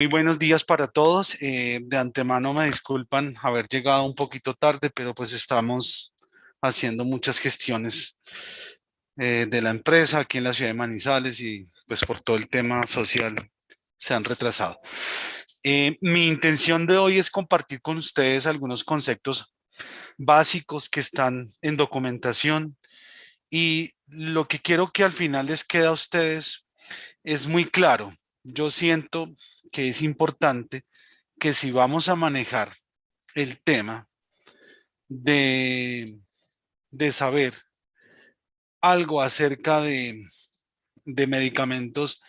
Muy buenos días para todos. De antemano me disculpan haber llegado un poquito tarde, pero pues estamos haciendo muchas gestiones de la empresa aquí en la ciudad de Manizales y pues por todo el tema social se han retrasado. Mi intención de hoy es compartir con ustedes algunos conceptos básicos que están en documentación y lo que quiero que al final les quede a ustedes es muy claro. Yo siento que es importante que si vamos a manejar el tema de, de saber algo acerca de medicamentos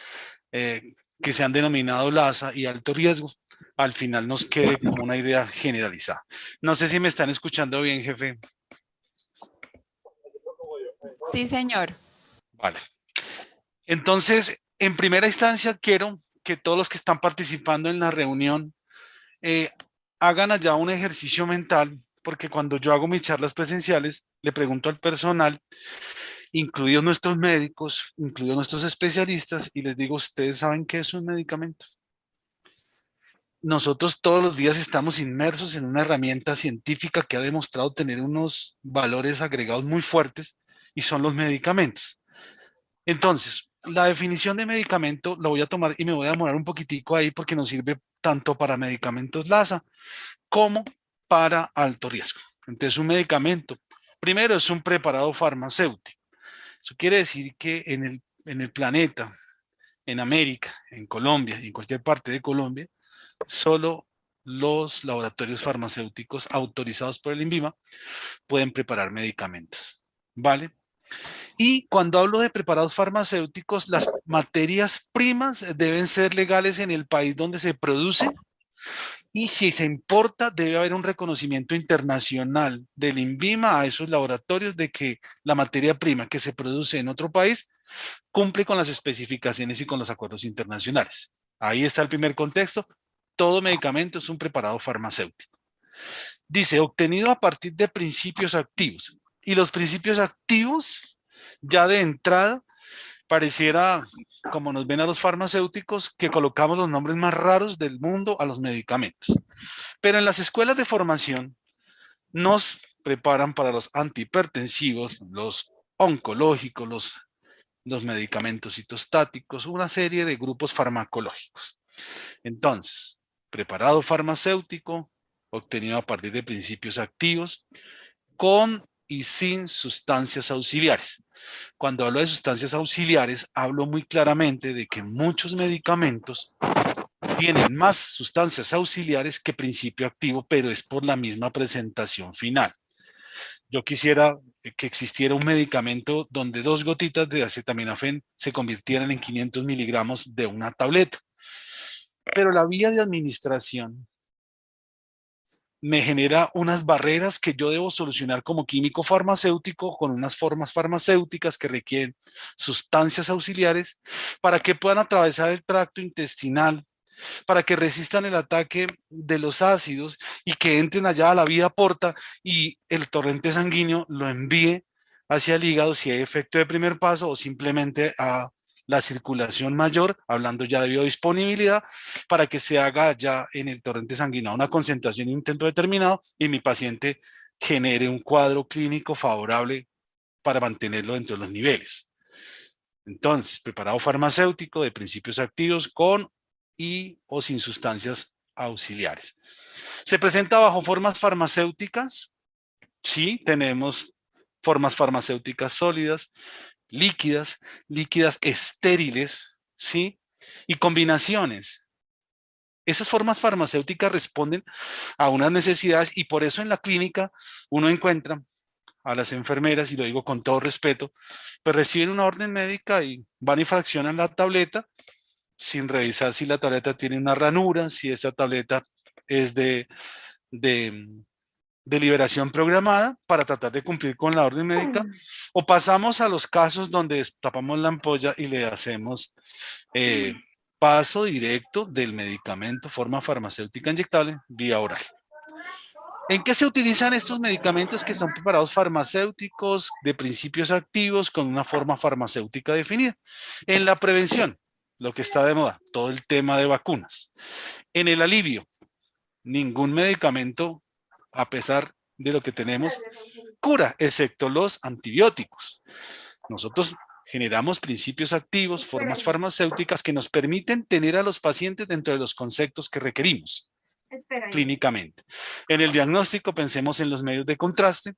que se han denominado LASA y alto riesgo, al final nos quede como una idea generalizada. No sé si me están escuchando bien, jefe. Sí, señor. Vale. Entonces, en primera instancia, quiero que todos los que están participando en la reunión eh, hagan allá un ejercicio mental, porque cuando yo hago mis charlas presenciales, le pregunto al personal, incluidos nuestros médicos, incluidos nuestros especialistas, y les digo, ¿ustedes saben qué es un medicamento? Nosotros todos los días estamos inmersos en una herramienta científica que ha demostrado tener unos valores agregados muy fuertes y son los medicamentos. Entonces, la definición de medicamento la voy a tomar y me voy a demorar un poquitico ahí porque nos sirve tanto para medicamentos LASA como para alto riesgo. Entonces, un medicamento, primero es un preparado farmacéutico. Eso quiere decir que en el planeta, en América, en Colombia y en cualquier parte de Colombia, solo los laboratorios farmacéuticos autorizados por el INVIMA pueden preparar medicamentos. ¿Vale? Y cuando hablo de preparados farmacéuticos, las materias primas deben ser legales en el país donde se produce y si se importa debe haber un reconocimiento internacional del INVIMA a esos laboratorios de que la materia prima que se produce en otro país cumple con las especificaciones y con los acuerdos internacionales. Ahí está el primer contexto. Todo medicamento es un preparado farmacéutico. Dice, obtenido a partir de principios activos. Y los principios activos, ya de entrada, pareciera, como nos ven a los farmacéuticos, que colocamos los nombres más raros del mundo a los medicamentos. Pero en las escuelas de formación nos preparan para los antihipertensivos, los oncológicos, los medicamentos citostáticos, una serie de grupos farmacológicos. Entonces, preparado farmacéutico, obtenido a partir de principios activos, con y sin sustancias auxiliares. Cuando hablo de sustancias auxiliares, hablo muy claramente de que muchos medicamentos tienen más sustancias auxiliares que principio activo, pero es por la misma presentación final. Yo quisiera que existiera un medicamento donde 2 gotitas de acetaminofén se convirtieran en 500 miligramos de una tableta. Pero la vía de administración me genera unas barreras que yo debo solucionar como químico farmacéutico con unas formas farmacéuticas que requieren sustancias auxiliares para que puedan atravesar el tracto intestinal, para que resistan el ataque de los ácidos y que entren allá a la vía porta y el torrente sanguíneo lo envíe hacia el hígado si hay efecto de primer paso o simplemente a la circulación mayor, hablando ya de biodisponibilidad, para que se haga ya en el torrente sanguíneo una concentración y un intento determinado y mi paciente genere un cuadro clínico favorable para mantenerlo dentro de los niveles. Entonces, preparado farmacéutico de principios activos con y o sin sustancias auxiliares. ¿Se presenta bajo formas farmacéuticas? Sí, tenemos formas farmacéuticas sólidas, líquidas, líquidas estériles, ¿sí? Y combinaciones. Esas formas farmacéuticas responden a unas necesidades y por eso en la clínica uno encuentra a las enfermeras, y lo digo con todo respeto, pues reciben una orden médica y van y fraccionan la tableta sin revisar si la tableta tiene una ranura, si esa tableta es de, de liberación programada para tratar de cumplir con la orden médica, o pasamos a los casos donde tapamos la ampolla y le hacemos eh, paso directo del medicamento, forma farmacéutica inyectable, vía oral. ¿En qué se utilizan estos medicamentos que son preparados farmacéuticos de principios activos con una forma farmacéutica definida? En la prevención. lo que está de moda, todo el tema de vacunas. En el alivio, ningún medicamento, a pesar de lo que tenemos, cura, excepto los antibióticos. Nosotros generamos principios activos, formas farmacéuticas que nos permiten tener a los pacientes dentro de los conceptos que requerimos clínicamente. En el diagnóstico pensemos en los medios de contraste,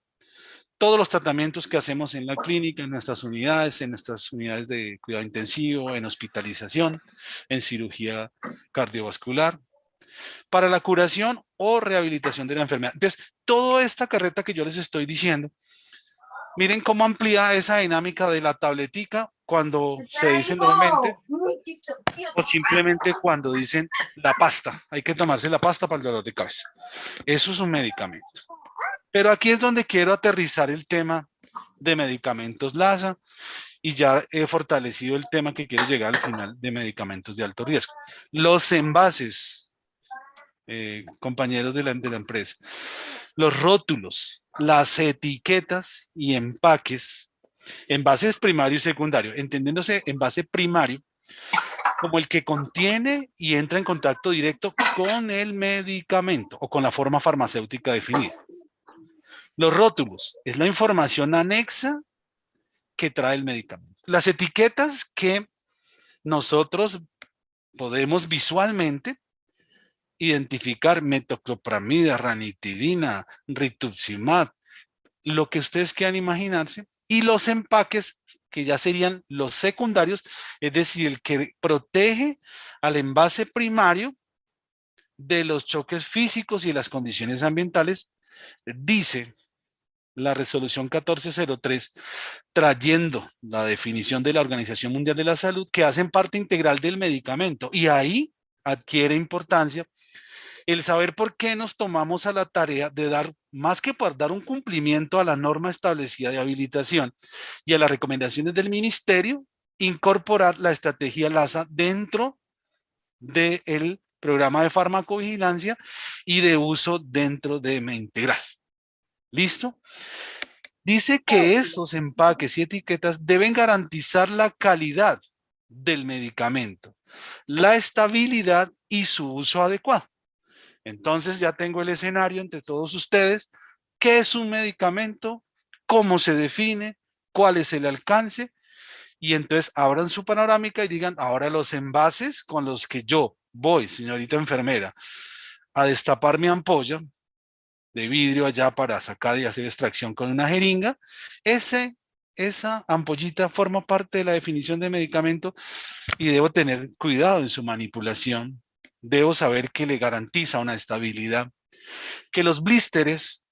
todos los tratamientos que hacemos en la clínica, en nuestras unidades de cuidado intensivo, en hospitalización, en cirugía cardiovascular, para la curación o rehabilitación de la enfermedad. Entonces, toda esta carreta que yo les estoy diciendo, miren cómo amplía esa dinámica de la tabletica cuando se dice normalmente o simplemente cuando dicen la pasta. Hay que tomarse la pasta para el dolor de cabeza. Eso es un medicamento. Pero aquí es donde quiero aterrizar el tema de medicamentos LASA y ya he fortalecido el tema que quiero llegar al final de medicamentos de alto riesgo. Los envases, compañeros de la empresa, los rótulos, las etiquetas y empaques, envases primario y secundario, entendiéndose envase primario como el que contiene y entra en contacto directo con el medicamento o con la forma farmacéutica definida. Los rótulos es la información anexa que trae el medicamento. Las etiquetas que nosotros podemos visualmente identificar metoclopramida, ranitidina, rituximab, lo que ustedes quieran imaginarse, y los empaques que ya serían los secundarios, es decir, el que protege al envase primario de los choques físicos y las condiciones ambientales, dice la resolución 1403, trayendo la definición de la Organización Mundial de la Salud, que hacen parte integral del medicamento. Y ahí adquiere importancia el saber por qué nos tomamos a la tarea de dar, más que por dar un cumplimiento a la norma establecida de habilitación y a las recomendaciones del ministerio, incorporar la estrategia LASA dentro del programa de farmacovigilancia y de uso dentro de Integral. ¿Listo? Dice que esos empaques y etiquetas deben garantizar la calidad del medicamento, la estabilidad y su uso adecuado. Entonces ya tengo el escenario entre todos ustedes. ¿Qué es un medicamento? ¿Cómo se define? ¿Cuál es el alcance? Y entonces abran su panorámica y digan, ahora los envases con los que yo voy, señorita enfermera, a destapar mi ampolla de vidrio allá para sacar y hacer extracción con una jeringa, esa ampollita forma parte de la definición de medicamento y debo tener cuidado en su manipulación. Debo saber que le garantiza una estabilidad, que los blísteres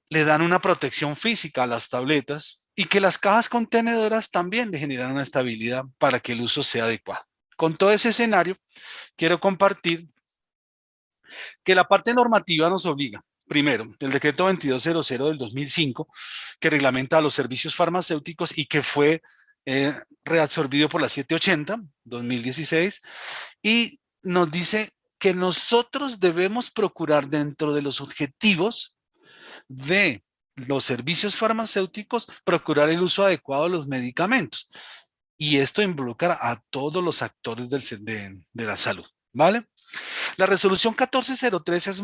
le dan una protección física a las tabletas y que las cajas contenedoras también le generan una estabilidad para que el uso sea adecuado. Con todo ese escenario, quiero compartir que la parte normativa nos obliga, primero, el decreto 2200 del 2005, que reglamenta los servicios farmacéuticos y que fue reabsorbido por la 780, 2016, y nos dice que nosotros debemos procurar dentro de los objetivos de los servicios farmacéuticos, procurar el uso adecuado de los medicamentos. Y esto involucra a todos los actores de la salud, ¿vale? La resolución 1403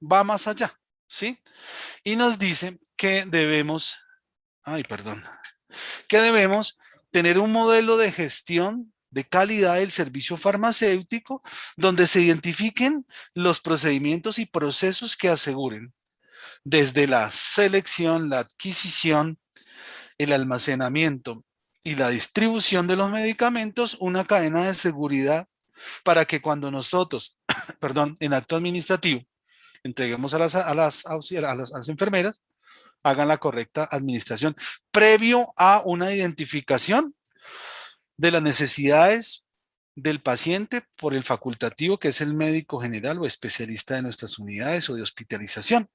va más allá, ¿sí? Y nos dice que debemos, que debemos tener un modelo de gestión de calidad del servicio farmacéutico donde se identifiquen los procedimientos y procesos que aseguren desde la selección, la adquisición, el almacenamiento y la distribución de los medicamentos, una cadena de seguridad para que cuando nosotros, perdón, en acto administrativo, entreguemos a las enfermeras, hagan la correcta administración, previo a una identificación de las necesidades del paciente por el facultativo, que es el médico general o especialista de nuestras unidades o de hospitalización.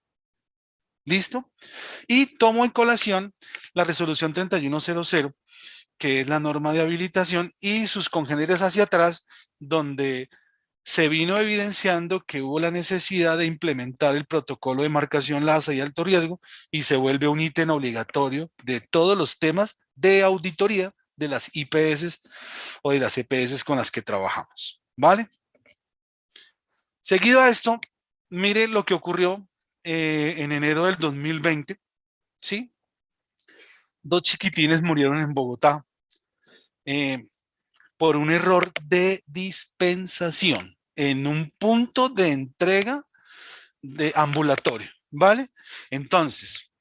¿Listo? Y tomo en colación la resolución 3100, que es la norma de habilitación, y sus congéneres hacia atrás, donde se vino evidenciando que hubo la necesidad de implementar el protocolo de marcación LASA y alto riesgo y se vuelve un ítem obligatorio de todos los temas de auditoría de las IPS o de las EPS con las que trabajamos, ¿vale? Seguido a esto, mire lo que ocurrió en enero del 2020, ¿sí? Dos chiquitines murieron en Bogotá eh, por un error de dispensación en un punto de entrega de ambulatorio, ¿vale? Entonces,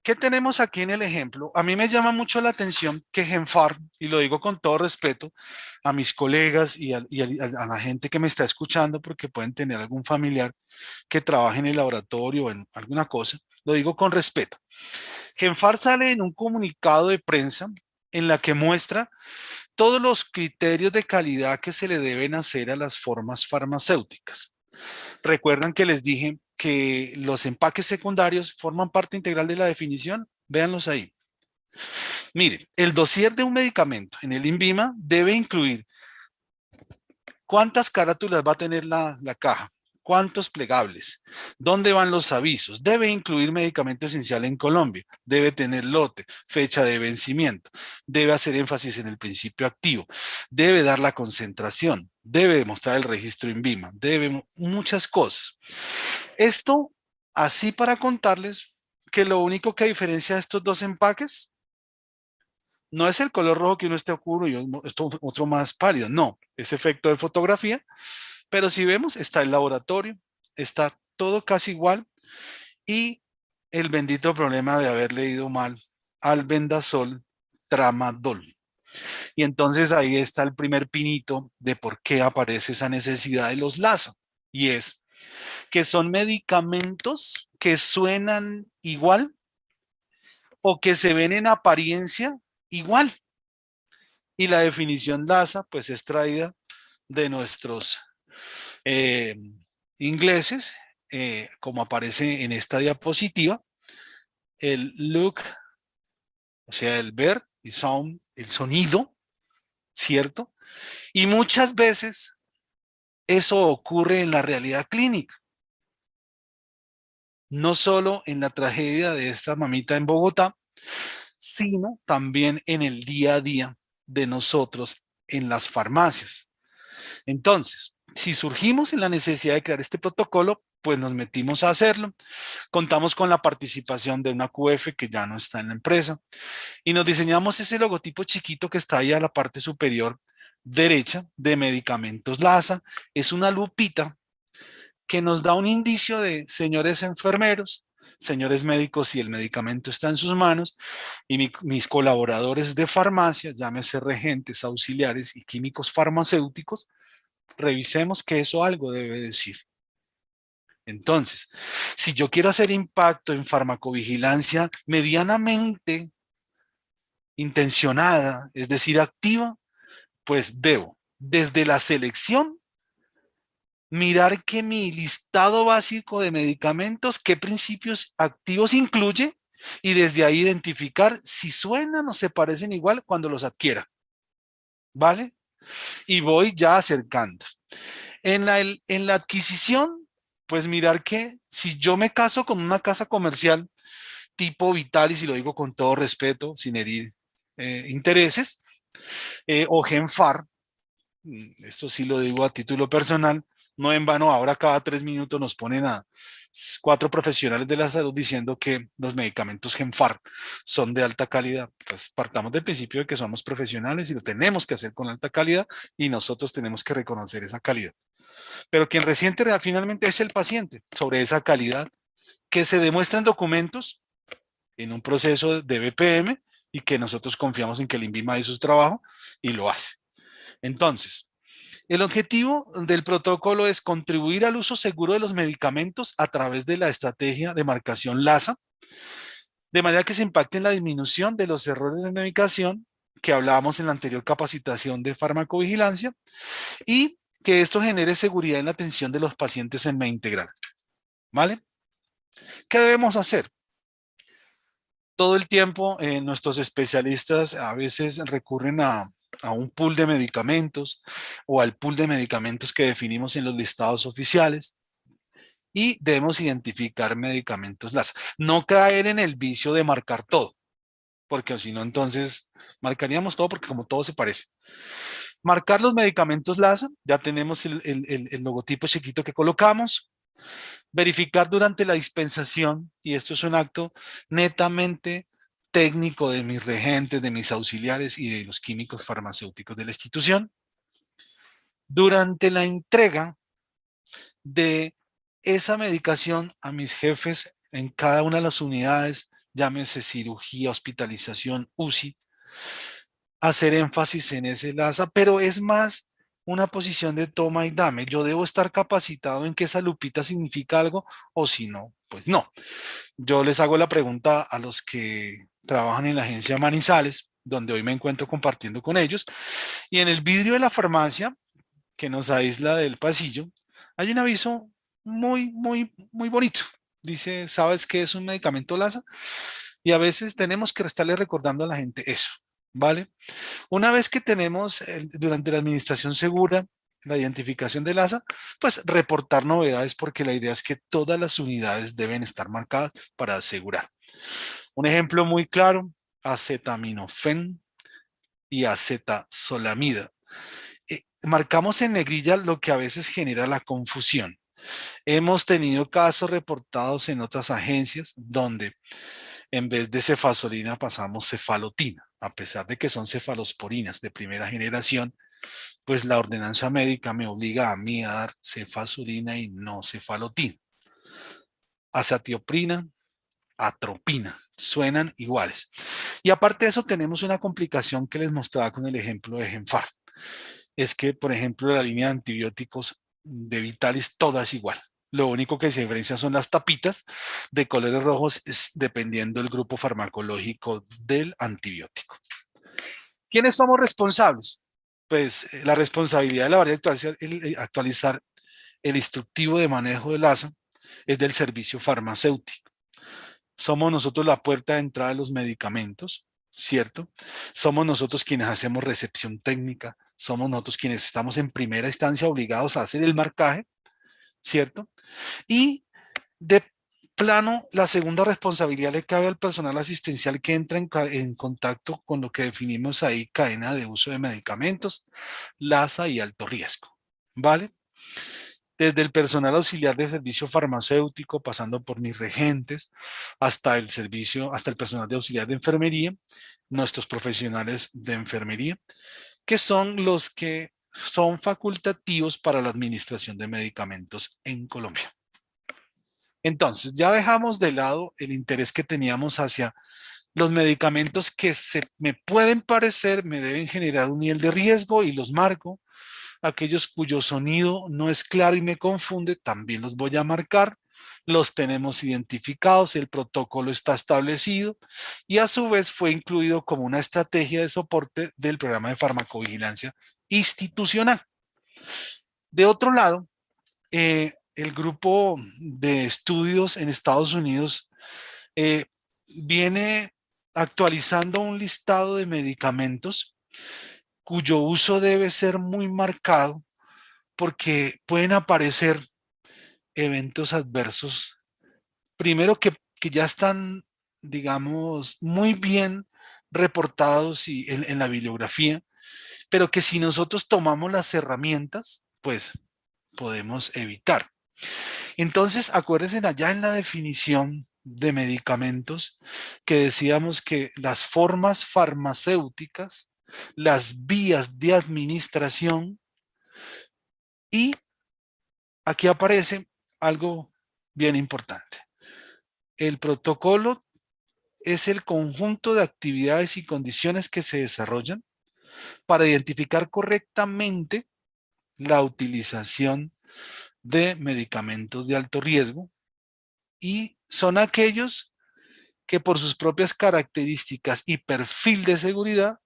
¿qué tenemos aquí en el ejemplo? A mí me llama mucho la atención que Genfar, y lo digo con todo respeto a mis colegas y a la gente que me está escuchando, porque pueden tener algún familiar que trabaje en el laboratorio o en alguna cosa, lo digo con respeto. Genfar sale en un comunicado de prensa en la que muestra todos los criterios de calidad que se le deben hacer a las formas farmacéuticas. Recuerdan que les dije que los empaques secundarios forman parte integral de la definición. Véanlos ahí. Miren, el dossier de un medicamento en el INVIMA debe incluir cuántas carátulas va a tener la caja, cuántos plegables, dónde van los avisos, debe incluir medicamento esencial en Colombia, debe tener lote, fecha de vencimiento, debe hacer énfasis en el principio activo, debe dar la concentración, debe demostrar el registro INVIMA, debe muchas cosas. Esto así para contarles que lo único que diferencia estos dos empaques no es el color rojo que uno esté oscuro y otro más pálido, no, es efecto de fotografía, pero si vemos está el laboratorio, está todo casi igual y el bendito problema de haber leído mal albendazol tramadol. Y entonces ahí está el primer pinito de por qué aparece esa necesidad de los LASA. Y es que son medicamentos que suenan igual o que se ven en apariencia igual. Y la definición LASA pues es traída de nuestros eh, ingleses, como aparece en esta diapositiva, el look, o sea, el ver, y sound, el sonido, ¿cierto? Y muchas veces eso ocurre en la realidad clínica, no solo en la tragedia de esta mamita en Bogotá, sino también en el día a día de nosotros en las farmacias. Entonces, si surgimos en la necesidad de crear este protocolo, pues nos metimos a hacerlo. Contamos con la participación de una QF que ya no está en la empresa y nos diseñamos ese logotipo chiquito que está ahí a la parte superior derecha de medicamentos LASA. Es una lupita que nos da un indicio de señores enfermeros, señores médicos, si el medicamento está en sus manos, y mis colaboradores de farmacia, llámese regentes, auxiliares y químicos farmacéuticos, revisemos que eso algo debe decir. Entonces, si yo quiero hacer impacto en farmacovigilancia medianamente intencionada, es decir, activa, pues debo, desde la selección, mirar que mi listado básico de medicamentos, qué principios activos incluye, y desde ahí identificar si suenan o se parecen igual cuando los adquiera. ¿Vale? Y voy ya acercando. En la adquisición, pues mirar que si yo me caso con una casa comercial tipo Vitalis, y lo digo con todo respeto, sin herir intereses, o Genfar, esto sí lo digo a título personal, no en vano, ahora cada 3 minutos nos ponen a 4 profesionales de la salud diciendo que los medicamentos Genfar son de alta calidad. Pues partamos del principio de que somos profesionales y lo tenemos que hacer con alta calidad y nosotros tenemos que reconocer esa calidad. Pero quien resiente finalmente es el paciente sobre esa calidad que se demuestra en documentos, en un proceso de BPM, y que nosotros confiamos en que el INVIMA hizo su trabajo y lo hace. Entonces, el objetivo del protocolo es contribuir al uso seguro de los medicamentos a través de la estrategia de marcación LASA, de manera que se impacte en la disminución de los errores de medicación que hablábamos en la anterior capacitación de farmacovigilancia y que esto genere seguridad en la atención de los pacientes en Medintegral. ¿Vale? ¿Qué debemos hacer? Todo el tiempo nuestros especialistas a veces recurren a un pool de medicamentos o al pool de medicamentos que definimos en los listados oficiales y debemos identificar medicamentos LASA. No caer en el vicio de marcar todo, porque si no, entonces marcaríamos todo porque como todo se parece. Marcar los medicamentos LASA, ya tenemos el logotipo chiquito que colocamos. Verificar durante la dispensación, y esto es un acto netamente técnico de mis regentes, de mis auxiliares y de los químicos farmacéuticos de la institución. Durante la entrega de esa medicación a mis jefes en cada una de las unidades, llámese cirugía, hospitalización, UCI, hacer énfasis en ese LASA, pero es más una posición de toma y dame. Yo debo estar capacitado en que esa lupita significa algo o si no, pues no. Yo les hago la pregunta a los que trabajan en la agencia Manizales, donde hoy me encuentro compartiendo con ellos, y en el vidrio de la farmacia que nos aísla del pasillo, hay un aviso muy bonito. Dice, ¿sabes qué es un medicamento LASA? Y a veces tenemos que estarle recordando a la gente eso, ¿vale? Una vez que tenemos durante la administración segura la identificación del ASA, pues reportar novedades porque la idea es que todas las unidades deben estar marcadas para asegurar. Un ejemplo muy claro, acetaminofén y acetazolamida. Marcamos en negrilla lo que a veces genera la confusión. Hemos tenido casos reportados en otras agencias donde en vez de cefazolina pasamos cefalotina, a pesar de que son cefalosporinas de primera generación, pues la ordenanza médica me obliga a mí a dar cefazolina y no cefalotina. Azatioprina, atropina, suenan iguales. Y aparte de eso tenemos una complicación que les mostraba con el ejemplo de Genfar. Es que, por ejemplo, la línea de antibióticos de Vitalis toda es igual. Lo único que se diferencia son las tapitas de colores rojos dependiendo del grupo farmacológico del antibiótico. ¿Quiénes somos responsables? Pues la responsabilidad de la variedad actualizar el instructivo de manejo del ASA es del servicio farmacéutico. Somos nosotros la puerta de entrada de los medicamentos, ¿cierto? Somos nosotros quienes hacemos recepción técnica, somos nosotros quienes estamos en primera instancia obligados a hacer el marcaje, ¿cierto? Y de plano, la segunda responsabilidad le cabe al personal asistencial que entra en contacto con lo que definimos ahí, cadena de uso de medicamentos, LASA y alto riesgo, ¿vale? Desde el personal auxiliar de servicio farmacéutico, pasando por mis regentes, hasta el servicio, hasta el personal de auxiliar de enfermería, nuestros profesionales de enfermería, que son los que son facultativos para la administración de medicamentos en Colombia. Entonces, ya dejamos de lado el interés que teníamos hacia los medicamentos que me pueden parecer, me deben generar un nivel de riesgo y los marco. Aquellos cuyo sonido no es claro y me confunde, también los voy a marcar. Los tenemos identificados, el protocolo está establecido y a su vez fue incluido como una estrategia de soporte del programa de farmacovigilancia institucional. De otro lado, el grupo de estudios en Estados Unidos eh, viene actualizando un listado de medicamentos cuyo uso debe ser muy marcado porque pueden aparecer eventos adversos, primero que ya están, digamos, muy bien reportados y en la bibliografía, pero que si nosotros tomamos las herramientas, pues podemos evitar. Entonces, acuérdense allá en la definición de medicamentos que decíamos que las formas farmacéuticas, las vías de administración y aquí aparece algo bien importante. El protocolo es el conjunto de actividades y condiciones que se desarrollan para identificar correctamente la utilización de medicamentos de alto riesgo y son aquellos que por sus propias características y perfil de seguridad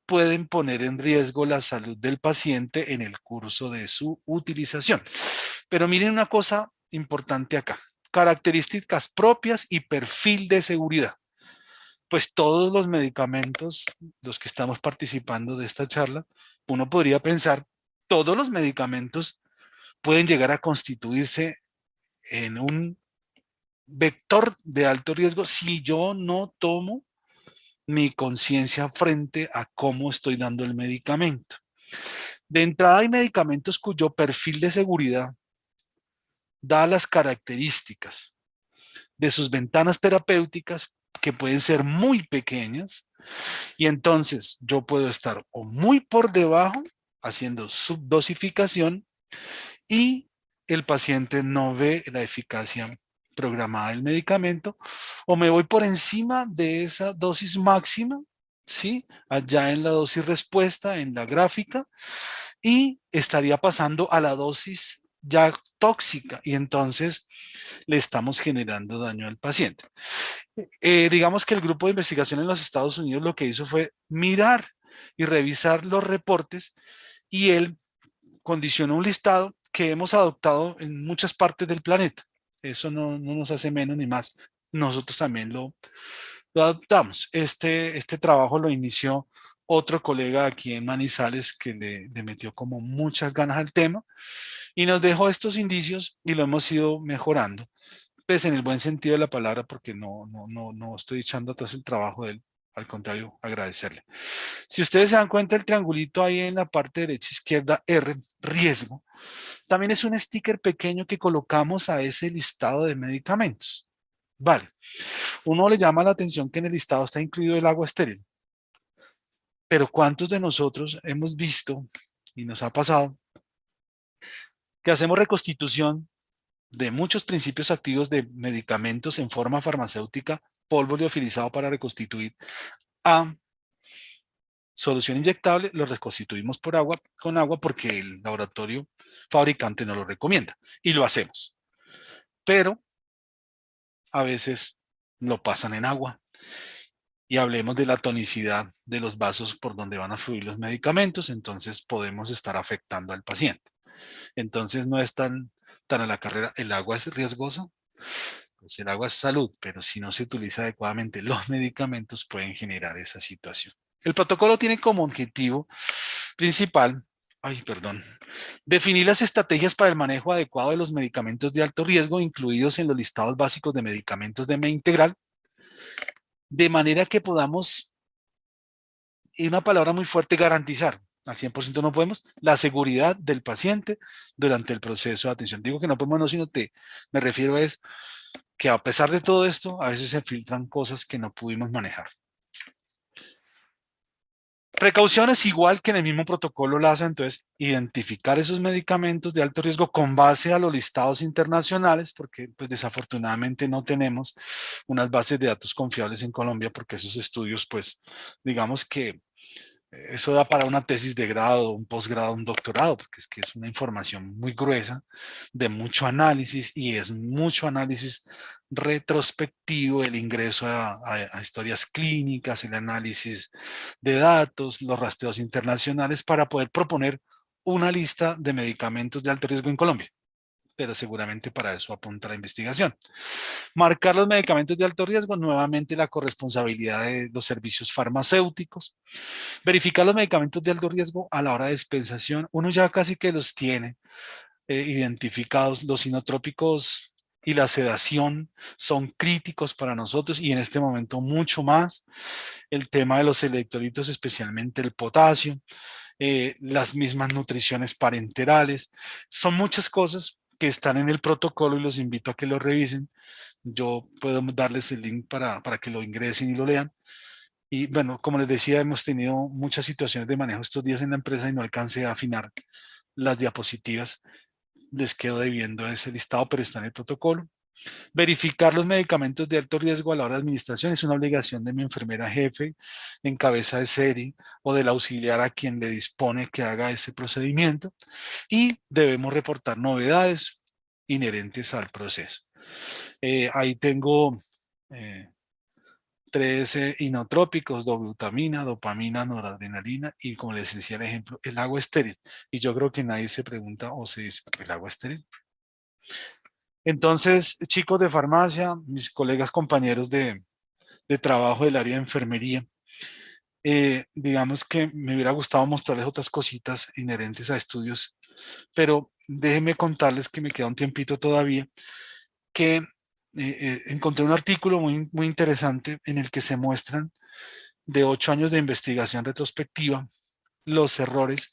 pueden poner en riesgo la salud del paciente en el curso de su utilización. Pero miren una cosa importante acá. Características propias y perfil de seguridad. Pues todos los medicamentos, los que estamos participando de esta charla, uno podría pensar, todos los medicamentos pueden llegar a constituirse en un vector de alto riesgo si yo no tomo mi conciencia frente a cómo estoy dando el medicamento. De entrada hay medicamentos cuyo perfil de seguridad da las características de sus ventanas terapéuticas que pueden ser muy pequeñas y entonces yo puedo estar o muy por debajo haciendo subdosificación y el paciente no ve la eficacia programada del medicamento o me voy por encima de esa dosis máxima, ¿sí? Allá en la dosis respuesta, en la gráfica, y estaría pasando a la dosis ya tóxica y entonces le estamos generando daño al paciente. Digamos que el grupo de investigación en los Estados Unidos lo que hizo fue mirar y revisar los reportes y él condicionó un listado que hemos adoptado en muchas partes del planeta. Eso no nos hace menos ni más. Nosotros también lo adoptamos. Este trabajo lo inició otro colega aquí en Manizales que le metió como muchas ganas al tema y nos dejó estos indicios y lo hemos ido mejorando. Pues en el buen sentido de la palabra, porque no estoy echando atrás el trabajo de él, al contrario, agradecerle. Si ustedes se dan cuenta, el triangulito ahí en la parte derecha izquierda, R, riesgo, también es un sticker pequeño que colocamos a ese listado de medicamentos. Vale, uno le llama la atención que en el listado está incluido el agua estéril, pero ¿cuántos de nosotros hemos visto y nos ha pasado que hacemos reconstitución de muchos principios activos de medicamentos en forma farmacéutica, polvo liofilizado para reconstituir a solución inyectable, lo reconstituimos por agua, con agua porque el laboratorio fabricante no lo recomienda y lo hacemos. Pero a veces lo pasan en agua y hablemos de la tonicidad de los vasos por donde van a fluir los medicamentos, entonces podemos estar afectando al paciente. Entonces no es tan a la carrera. ¿El agua es riesgosa? Pues el agua es salud, pero si no se utiliza adecuadamente, los medicamentos pueden generar esa situación. El protocolo tiene como objetivo principal, definir las estrategias para el manejo adecuado de los medicamentos de alto riesgo incluidos en los listados básicos de medicamentos de MED integral, de manera que podamos, y una palabra muy fuerte, garantizar, al 100% no podemos, la seguridad del paciente durante el proceso de atención. Digo que no podemos, no, sino me refiero a es que a pesar de todo esto, a veces se filtran cosas que no pudimos manejar. Precauciones igual que en el mismo protocolo LASA, entonces identificar esos medicamentos de alto riesgo con base a los listados internacionales, porque pues desafortunadamente no tenemos unas bases de datos confiables en Colombia, porque esos estudios pues digamos que eso da para una tesis de grado, un posgrado, un doctorado, porque es que es una información muy gruesa, de mucho análisis y es mucho análisis retrospectivo, el ingreso a historias clínicas, el análisis de datos, los rastreos internacionales para poder proponer una lista de medicamentos de alto riesgo en Colombia. Pero seguramente para eso apunta la investigación. Marcar los medicamentos de alto riesgo, nuevamente la corresponsabilidad de los servicios farmacéuticos. Verificar los medicamentos de alto riesgo a la hora de dispensación. Uno ya casi que los tiene identificados. Los sinotrópicos y la sedación son críticos para nosotros y en este momento mucho más. El tema de los electrolitos, especialmente el potasio, las mismas nutriciones parenterales. Son muchas cosas que están en el protocolo y los invito a que lo revisen. Yo puedo darles el link para que lo ingresen y lo lean. Y bueno, como les decía, hemos tenido muchas situaciones de manejo estos días en la empresa y no alcancé a afinar las diapositivas. Les quedo debiendo ese listado, pero está en el protocolo. Verificar los medicamentos de alto riesgo a la hora de administración es una obligación de mi enfermera jefe en cabeza de serie o del auxiliar a quien le dispone que haga ese procedimiento y debemos reportar novedades inherentes al proceso. Ahí tengo tres inotrópicos, glutamina, dopamina, noradrenalina y como les decía el ejemplo, el agua estéril. Y yo creo que nadie se pregunta o se dice, ¿el agua estéril? Entonces, chicos de farmacia, mis colegas compañeros de trabajo del área de enfermería, digamos que me hubiera gustado mostrarles otras cositas inherentes a estudios, pero déjenme contarles que me queda un tiempito todavía, que encontré un artículo muy interesante en el que se muestran de 8 años de investigación retrospectiva los errores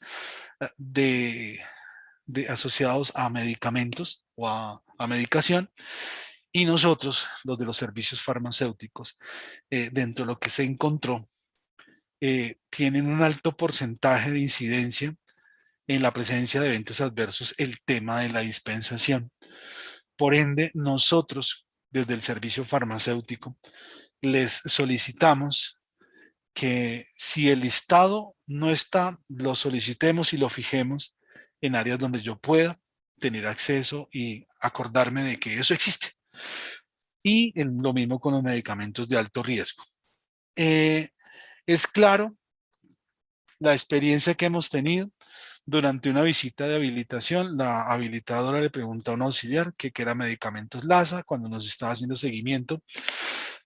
asociados a medicamentos o a medicación, y nosotros, los de los servicios farmacéuticos, dentro de lo que se encontró, tienen un alto porcentaje de incidencia en la presencia de eventos adversos el tema de la dispensación. Por ende, nosotros, desde el servicio farmacéutico, les solicitamos que si el listado no está, lo solicitemos y lo fijemos en áreas donde yo pueda tener acceso y acordarme de que eso existe. Y lo mismo con los medicamentos de alto riesgo. Es claro la experiencia que hemos tenido. Durante una visita de habilitación, la habilitadora le pregunta a un auxiliar que era medicamentos LASA cuando nos estaba haciendo seguimiento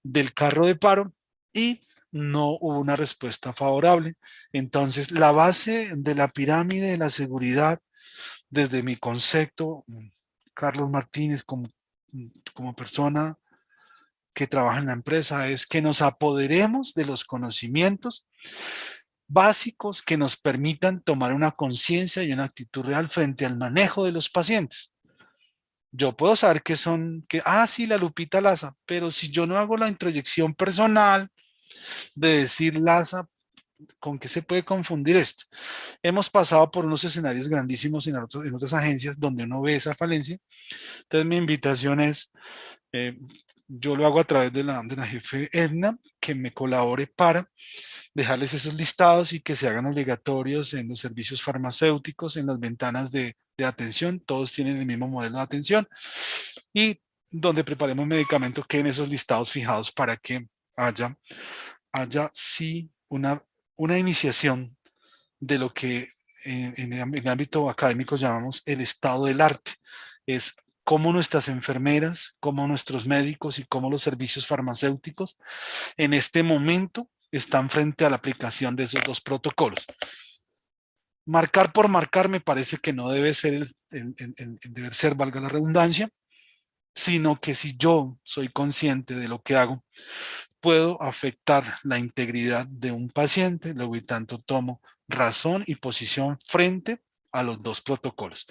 del carro de paro, y no hubo una respuesta favorable. Entonces, la base de la pirámide de la seguridad, desde mi concepto, Carlos Martínez, como persona que trabaja en la empresa, es que nos apoderemos de los conocimientos básicos que nos permitan tomar una conciencia y una actitud real frente al manejo de los pacientes. Yo puedo saber que sí, la Lupita Laza, pero si yo no hago la introyección personal de decir Laza, ¿con qué se puede confundir esto? Hemos pasado por unos escenarios grandísimos en otras agencias donde uno ve esa falencia. Entonces mi invitación es, yo lo hago a través de la jefe Edna, que me colabore para dejarles esos listados y que se hagan obligatorios en los servicios farmacéuticos, en las ventanas de atención. Todos tienen el mismo modelo de atención, y donde preparemos medicamentos que en esos listados fijados para que haya sí una iniciación de lo que en el ámbito académico llamamos el estado del arte. Es cómo nuestras enfermeras, cómo nuestros médicos y cómo los servicios farmacéuticos en este momento están frente a la aplicación de esos dos protocolos. Marcar por marcar me parece que no debe ser el deber ser, valga la redundancia, sino que si yo soy consciente de lo que hago, puedo afectar la integridad de un paciente, luego y tanto tomo razón y posición frente a los dos protocolos.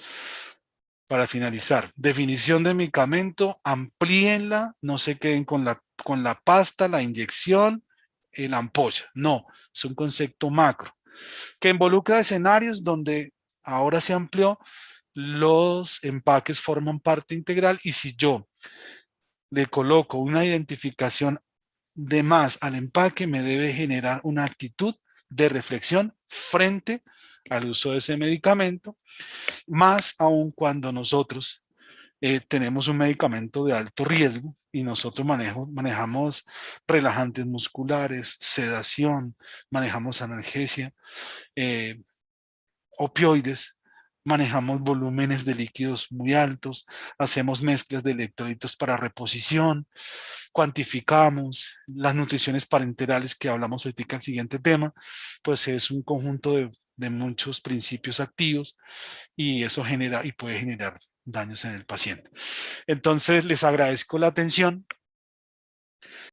Para finalizar, definición de medicamento, amplíenla, no se queden con la pasta, la inyección, la ampolla. No, es un concepto macro que involucra escenarios donde ahora se amplió, los empaques forman parte integral, y si yo le coloco una identificación de más al empaque, me debe generar una actitud de reflexión frente al uso de ese medicamento, más aún cuando nosotros tenemos un medicamento de alto riesgo y nosotros manejamos relajantes musculares, sedación, manejamos analgesia, opioides, manejamos volúmenes de líquidos muy altos, hacemos mezclas de electrolitos para reposición, cuantificamos las nutriciones parenterales que hablamos ahorita en el siguiente tema. Pues es un conjunto de muchos principios activos, y eso genera y puede generar daños en el paciente. Entonces les agradezco la atención.